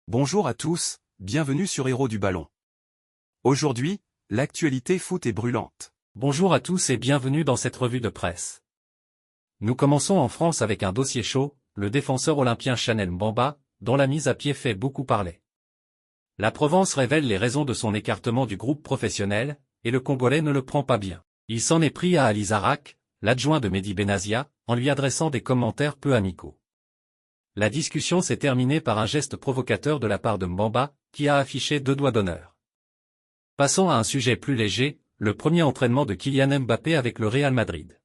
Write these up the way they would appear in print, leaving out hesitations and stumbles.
Bonjour à tous, bienvenue sur Héros du Ballon. Aujourd'hui, l'actualité foot est brûlante. Bonjour à tous et bienvenue dans cette revue de presse. Nous commençons en France avec un dossier chaud, le défenseur olympien Chanel Mbamba, dont la mise à pied fait beaucoup parler. La Provence révèle les raisons de son écartement du groupe professionnel, et le Congolais ne le prend pas bien. Il s'en est pris à Ali Zarak, l'adjoint de Mehdi Benazia, en lui adressant des commentaires peu amicaux. La discussion s'est terminée par un geste provocateur de la part de Mbamba, qui a affiché 2 doigts d'honneur. Passons à un sujet plus léger, le premier entraînement de Kylian Mbappé avec le Real Madrid.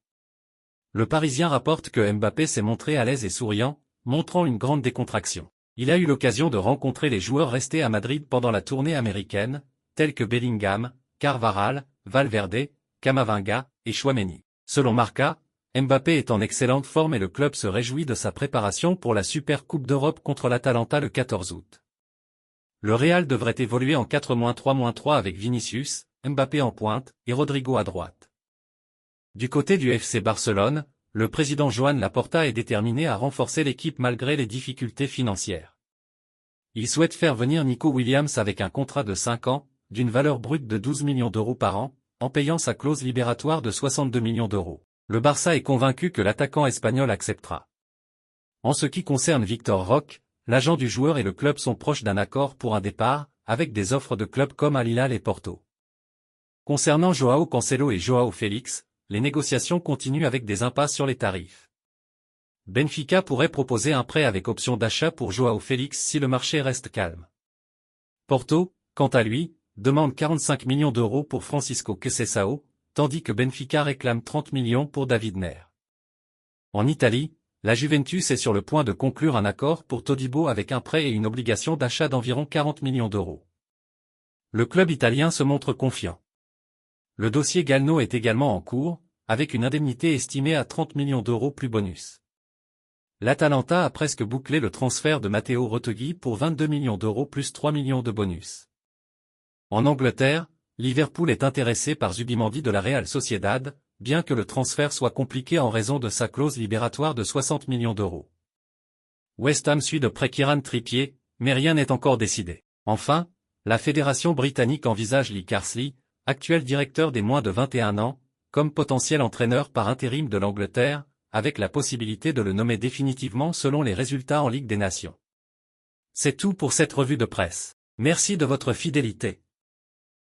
Le Parisien rapporte que Mbappé s'est montré à l'aise et souriant, montrant une grande décontraction. Il a eu l'occasion de rencontrer les joueurs restés à Madrid pendant la tournée américaine, tels que Bellingham, Carvajal, Valverde, Camavinga et Tchouaméni. Selon Marca, Mbappé est en excellente forme et le club se réjouit de sa préparation pour la Super Coupe d'Europe contre l'Atalanta le 14 août. Le Real devrait évoluer en 4-3-3 avec Vinicius, Mbappé en pointe et Rodrigo à droite. Du côté du FC Barcelone, le président Joan Laporta est déterminé à renforcer l'équipe malgré les difficultés financières. Il souhaite faire venir Nico Williams avec un contrat de 5 ans, d'une valeur brute de 12 millions d'euros par an, en payant sa clause libératoire de 62 millions d'euros. Le Barça est convaincu que l'attaquant espagnol acceptera. En ce qui concerne Victor Roque, l'agent du joueur et le club sont proches d'un accord pour un départ, avec des offres de clubs comme Al Hilal et Porto. Concernant Joao Cancelo et Joao Félix, les négociations continuent avec des impasses sur les tarifs. Benfica pourrait proposer un prêt avec option d'achat pour Joao Félix si le marché reste calme. Porto, quant à lui, demande 45 millions d'euros pour Francisco Conceição, tandis que Benfica réclame 30 millions pour David Neres. En Italie, la Juventus est sur le point de conclure un accord pour Todibo avec un prêt et une obligation d'achat d'environ 40 millions d'euros. Le club italien se montre confiant. Le dossier Galno est également en cours, avec une indemnité estimée à 30 millions d'euros plus bonus. L'Atalanta a presque bouclé le transfert de Matteo Retegui pour 22 millions d'euros plus 3 millions de bonus. En Angleterre, Liverpool est intéressé par Zubimendi de la Real Sociedad, bien que le transfert soit compliqué en raison de sa clause libératoire de 60 millions d'euros. West Ham suit de près Kieran Trippier, mais rien n'est encore décidé. Enfin, la fédération britannique envisage Lee Carsley, actuel directeur des moins de 21 ans, comme potentiel entraîneur par intérim de l'Angleterre, avec la possibilité de le nommer définitivement selon les résultats en Ligue des Nations. C'est tout pour cette revue de presse. Merci de votre fidélité.